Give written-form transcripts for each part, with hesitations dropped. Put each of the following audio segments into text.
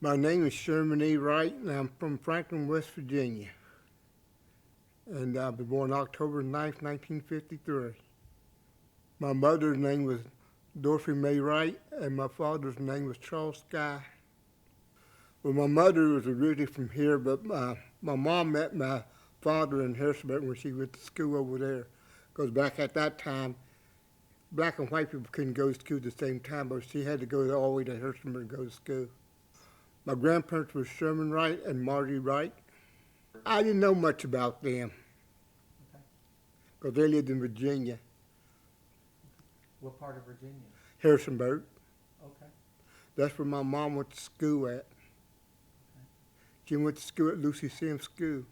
My name is Sherman E. Wright, and I'm from Franklin, West Virginia. And I was born October 9th, 1953. My mother's name was Dorothy May Wright, and my father's name was Charles Sky. Well, my mother was originally from here, but my mom met my father in Harrisonburg when she went to school over there. Because back at that time, black and white people couldn't go to school at the same time, but she had to go all the way to Harrisonburg to go to school. My grandparents were Sherman Wright and Margie Wright. I didn't know much about them because they lived in Virginia, What part of Virginia? Harrisonburg. Okay. That's where my mom went to school at. She went to school at Lucy Sims School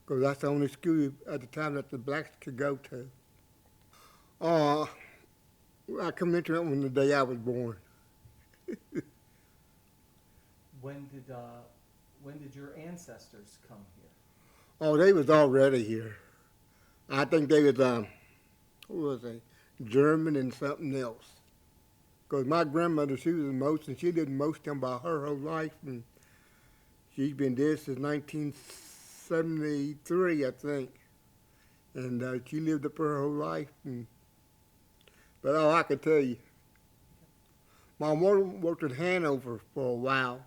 because that's the only school at the time that the blacks could go to. I come into it on the day I was born. When did your ancestors come here? Oh, they was already here. I think they was what was they? German and something else. Because my grandmother, she was the most, and she did most of them by her whole life, and she's been dead since 1973, I think. And she lived up her whole life. But all I can tell you, my mother worked in Hanover for a while,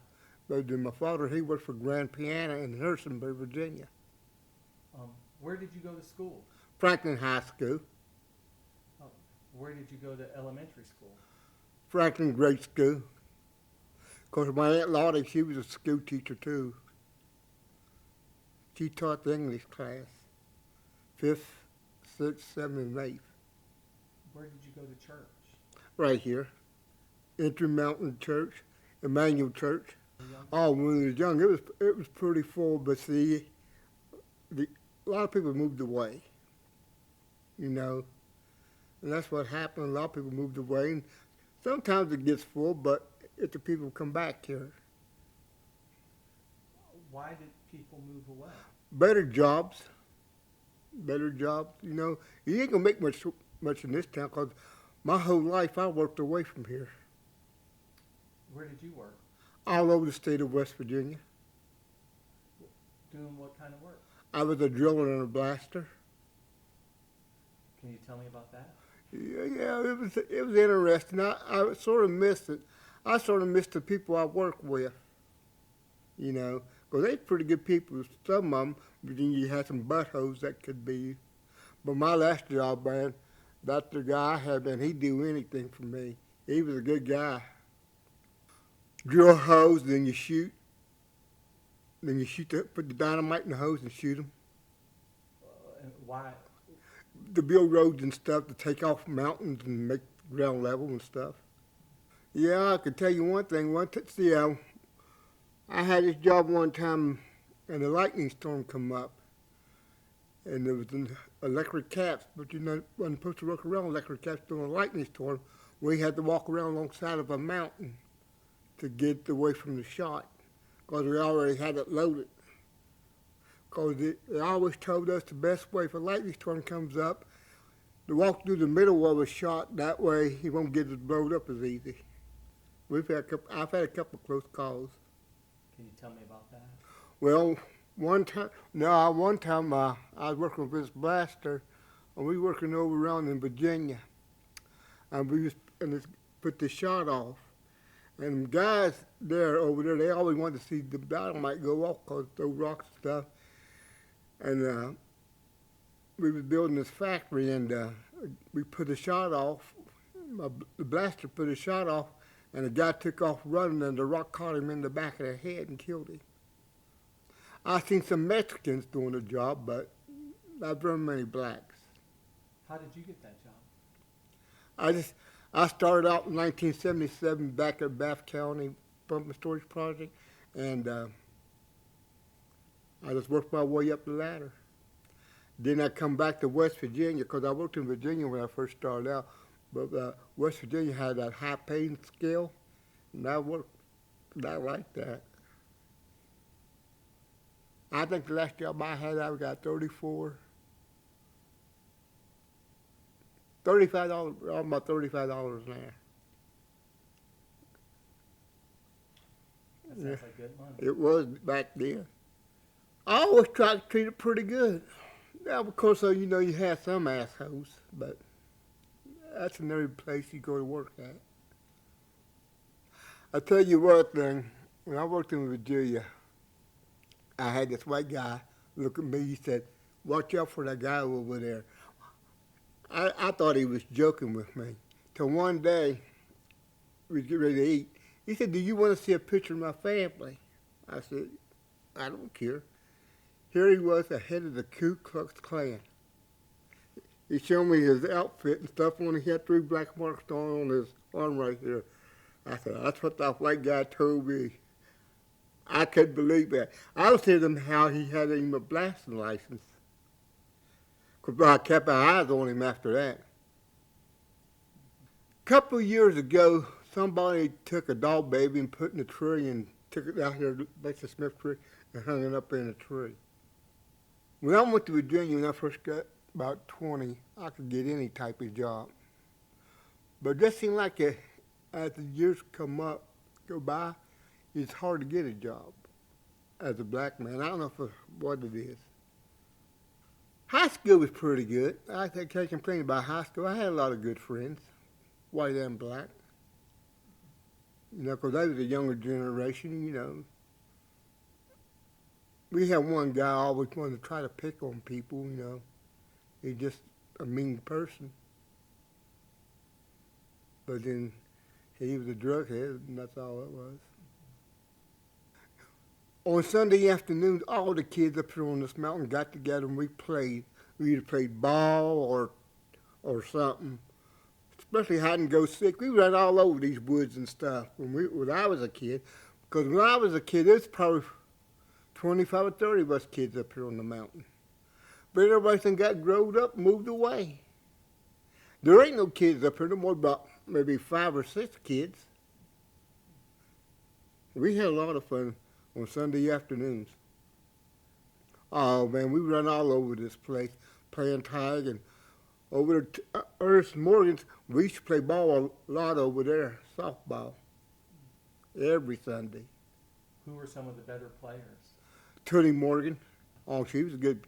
but then my father, he worked for Grand Piano in Harrisonburg, Virginia. Where did you go to school? Franklin High School. Oh, where did you go to elementary school? Franklin Grade School. Of course, my Aunt Lottie, she was a school teacher too. She taught the English class, 5th, 6th, 7th, and 8th. Where did you go to church? Right here. Entry Mountain Church, Emmanuel Church. Oh, when we was young, it was pretty full, but see, a lot of people moved away, you know, and that's what happened. A lot of people moved away, and sometimes it gets full, but if the people come back here. Why did people move away? Better jobs, you know. You ain't gonna make much in this town, because my whole life I worked away from here, Where did you work? all over the state of West Virginia. Doing what kind of work? I was a driller and a blaster. Can you tell me about that? Yeah, it was interesting. I sort of missed it. I sort of missed the people I worked with, you know, because they're pretty good people. Some of them, but then you had some buttholes that could be. But my last job, man, that's the guy I had, man, he'd do anything for me. He was a good guy. Drill holes, then you shoot. Then you put the dynamite in the hose and shoot them. And why? To build roads and stuff, to take off mountains and make ground level and stuff. Yeah, I could tell you one thing. I had this job one time, and a lightning storm come up, and there was an electric caps, but you know, wasn't supposed to work around electric caps during a lightning storm. We had to walk around alongside of a mountain to get away from the shot, because we already had it loaded. Because they always told us the best way if a lightning storm comes up, to walk through the middle of a shot. That way he won't get it blowed up as easy. I've had a couple close calls. Can you tell me about that? Well, one time I was working with this blaster, and we were working over around in Virginia, and put the shot off. And the guys over there, they always wanted to see the dynamite go off because those rocks and stuff. And we was building this factory, and we put a shot off. The blaster put a shot off, and the guy took off running, and the rock caught him in the back of the head and killed him. I seen some Mexicans doing the job, but not very many blacks. How did you get that job? I started out in 1977 back at Bath County Pump and Storage Project, and I just worked my way up the ladder. Then I come back to West Virginia, because I worked in Virginia when I first started out, but West Virginia had that high paying scale, and I liked that. I think the last job I had, I got $35, about $35 an hour. That sounds like good money. It was back then. I always tried to treat it pretty good. Now, of course, you know, you have some assholes, but that's in every place you go to work at. I tell you what, thing, when I worked in Virginia, I had this white guy look at me. He said, "Watch out for that guy over there." I thought he was joking with me. Till one day, we was getting ready to eat. He said, "Do you want to see a picture of my family?" I said, "I don't care." Here he was, the head of the Ku Klux Klan. He showed me his outfit and stuff on. He had 3 black marks on his arm right here. I said, "That's what that white guy told me." I couldn't believe that. I was telling him how he had him a blasting license. Because I kept my eyes on him after that. A couple of years ago, somebody took a doll baby and put it in a tree and took it out here to the Smith tree and hung it up in a tree. When I went to Virginia, when I first got about 20, I could get any type of job. But it just seemed like as the years go by, it's hard to get a job as a black man. I don't know what it is. High school was pretty good. I can't complain about high school. I had a lot of good friends, white and black. You know, because they was a younger generation, you know. We had one guy always wanted to try to pick on people, you know. He's just a mean person. But then he was a drug head, and that's all it was. On Sunday afternoons, all the kids up here on this mountain got together and we played. We either played ball or something. Especially hide and go seek. We ran all over these woods and stuff when I was a kid. Because when I was a kid, there's probably 25 or 30 of us kids up here on the mountain. But everybody then got growed up and moved away. There ain't no kids up here no more, about maybe 5 or 6 kids. We had a lot of fun on Sunday afternoons. Oh man, we run all over this place playing tag, and over at Ernest Morgan's, we used to play ball a lot over there, softball, every Sunday. Who were some of the better players? Tony Morgan, oh, she was a good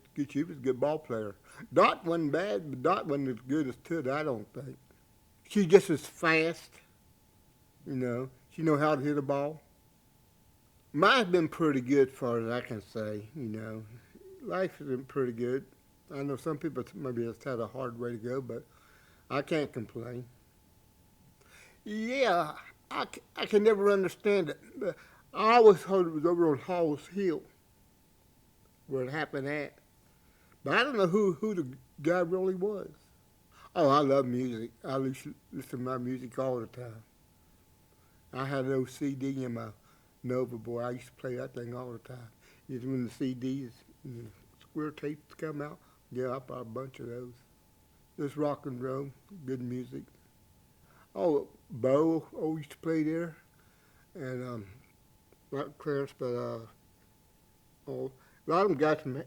ball player. Dot wasn't bad, but Dot wasn't as good as Toot, I don't think. She just as fast, you know. She know how to hit a ball. Mine's been pretty good, as far as I can say, you know. Life has been pretty good. I know some people maybe it's had a hard way to go, but I can't complain. Yeah, I can never understand it. I always heard it was over on Hall's Hill where it happened at. But I don't know who the guy really was. Oh, I love music. I listen to my music all the time. I had an old CD in my Nova, boy. I used to play that thing all the time. Just when the CDs and the square tapes come out, yeah, I bought a bunch of those. Just rock and roll, good music. Oh, Bo used to play there, and not Clarence, but a lot of them guys from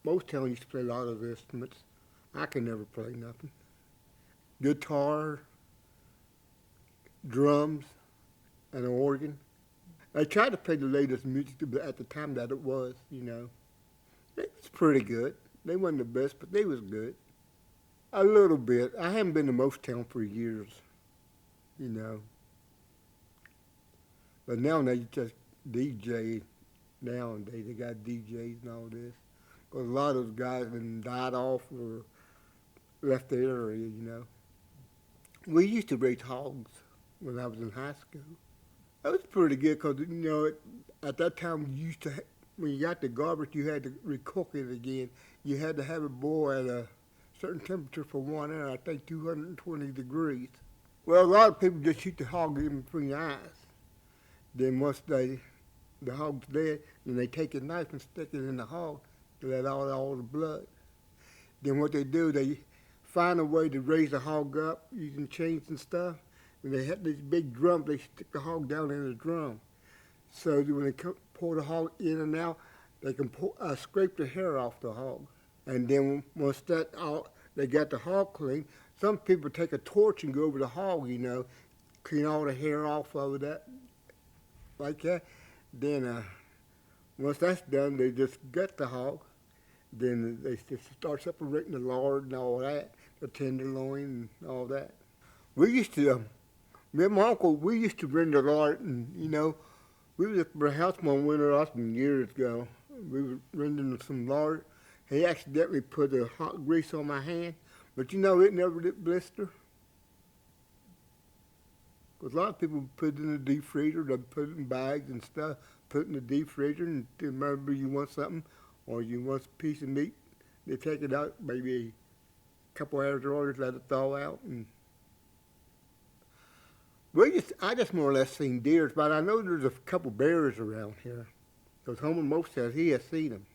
Motown used to play a lot of instruments. I could never play nothing. Guitar, drums, and an organ. I tried to play the latest music at the time that it was, you know. It was pretty good. They weren't the best, but they was good. A little bit. I haven't been to Motown for years, you know. But now they just DJ nowadays. They got DJs and all this. Because a lot of those guys have died off or left the area, you know. We used to raise hogs when I was in high school. That was pretty good because, you know, at that time you used to, when you got the garbage, you had to recook it again. You had to have it boil at a certain temperature for 1 hour, I think 220 degrees. Well, a lot of people just shoot the hog in between the eyes. Then once the hog's dead, then they take a knife and stick it in the hog to let out all the blood. Then what they do, they find a way to raise the hog up using chains and stuff. And they have these big drums, they stick the hog down in the drum. So when they pour the hog in and out, they can scrape the hair off the hog. And then once they got the hog clean, some people take a torch and go over the hog, you know, clean all the hair off of that. like that. Then once that's done, they just gut the hog. Then they just start separating the lard and all that, the tenderloin and all that. We used to, me and my uncle, we used to bring the lard, and we was at the house one winter, that's been years ago. We were rendering some lard. He accidentally put a hot grease on my hand, but it never did blister. 'Cause a lot of people put it in the deep freezer, they put it in bags and stuff, put it in the deep freezer, and remember you want something, or you want a piece of meat, they take it out maybe a couple hours earlier, let it thaw out, and I just more or less seen deers, but I know there's a couple bears around here. Because Homer Moe says he has seen them.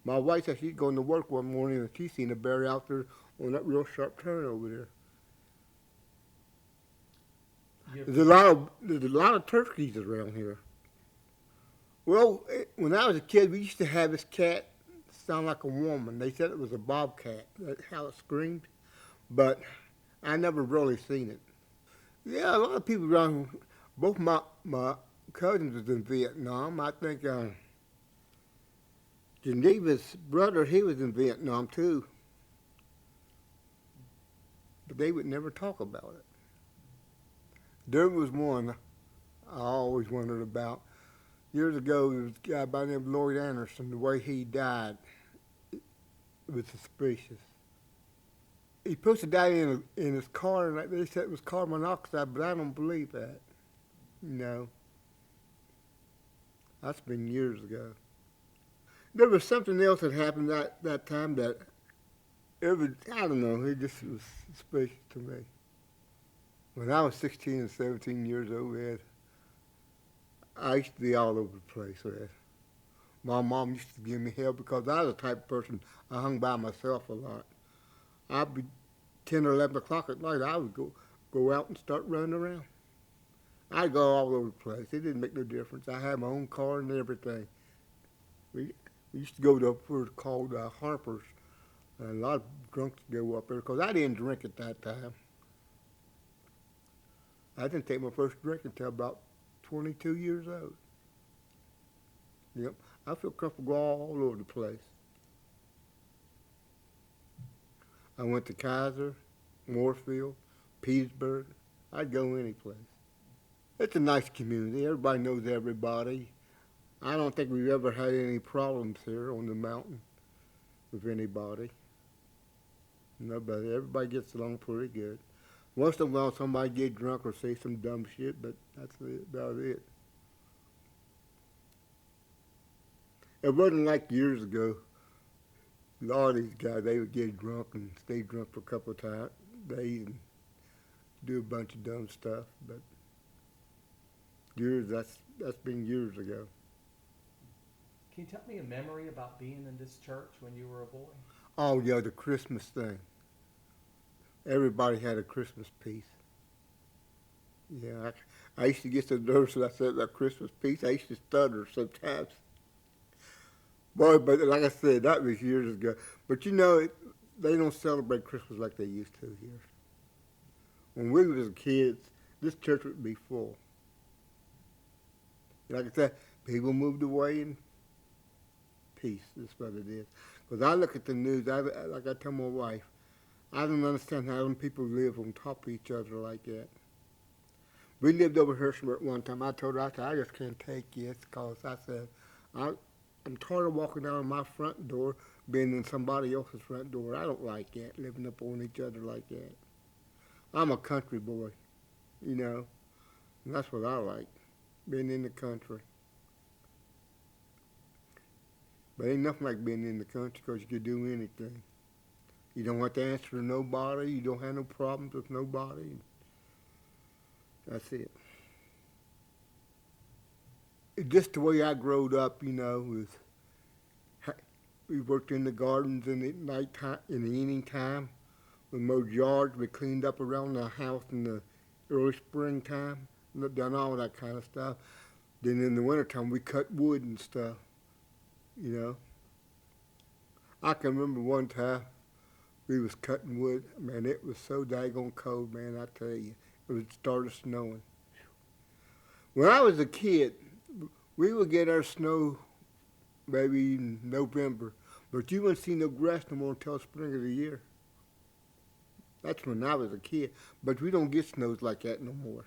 My wife said she's going to work one morning and she seen a bear out there on that real sharp turn over there. There's a lot of turkeys around here. Well, when I was a kid, we used to have this cat sound like a woman. They said it was a bobcat. That's how it screamed, but I never really seen it. Yeah, a lot of people around. Both my cousins was in Vietnam. I think Geneva's brother, he was in Vietnam too. But they would never talk about it. There was one I always wondered about. Years ago, there was a guy by the name of Lloyd Anderson. The way he died was suspicious. He supposed to die in his car, and they said it was carbon monoxide, but I don't believe that. That's been years ago. There was something else that happened that time that I don't know, it just was suspicious to me. When I was 16 and 17 years old, Ed, I used to be all over the place, Ed. My mom used to give me hell because I was the type of person, I hung by myself a lot. I'd be 10 or 11 o'clock at night, I would go out and start running around. I'd go all over the place. It didn't make no difference. I had my own car and everything. We used to go to where it's called Harper's. And a lot of drunks go up there because I didn't drink at that time. I didn't take my first drink until about 22 years old. Yep, I feel comfortable all over the place. I went to Kaiser, Moorefield, Petersburg. I'd go any place. It's a nice community. Everybody knows everybody. I don't think we've ever had any problems here on the mountain with anybody. Nobody. Everybody gets along pretty good. Once in a while, somebody get drunk or say some dumb shit, but that's about it. It wasn't like years ago. A lot of these guys, they would get drunk and stay drunk for a couple of days and do a bunch of dumb stuff. But that's been years ago. Can you tell me a memory about being in this church when you were a boy? Oh yeah, the Christmas thing. Everybody had a Christmas piece. Yeah, I used to get so nervous when I said that Christmas piece. I used to stutter sometimes. Boy, but like I said, that was years ago. But they don't celebrate Christmas like they used to here. When we was kids, this church would be full. Like I said, people moved away in peace. That's what it is. Because I look at the news, like I tell my wife, I don't understand how them people live on top of each other like that. We lived over here at one time. I told her, I just can't take this because I said, I'm tired of walking down my front door, being in somebody else's front door. I don't like that, living up on each other like that. I'm a country boy, and that's what I like, being in the country. But ain't nothing like being in the country because you can do anything. You don't have to answer to nobody. You don't have no problems with nobody. That's it. Just the way I growed up, was we worked in the gardens in the night time, in the evening time. We mowed yards. We cleaned up around the house in the early springtime. Done all that kind of stuff. Then in the wintertime, we cut wood and stuff. I can remember one time we was cutting wood. Man, it was so daggone cold, man, I tell you. It started snowing. When I was a kid, we would get our snow maybe in November, but you wouldn't see no grass no more until spring of the year. That's when I was a kid, but we don't get snows like that no more.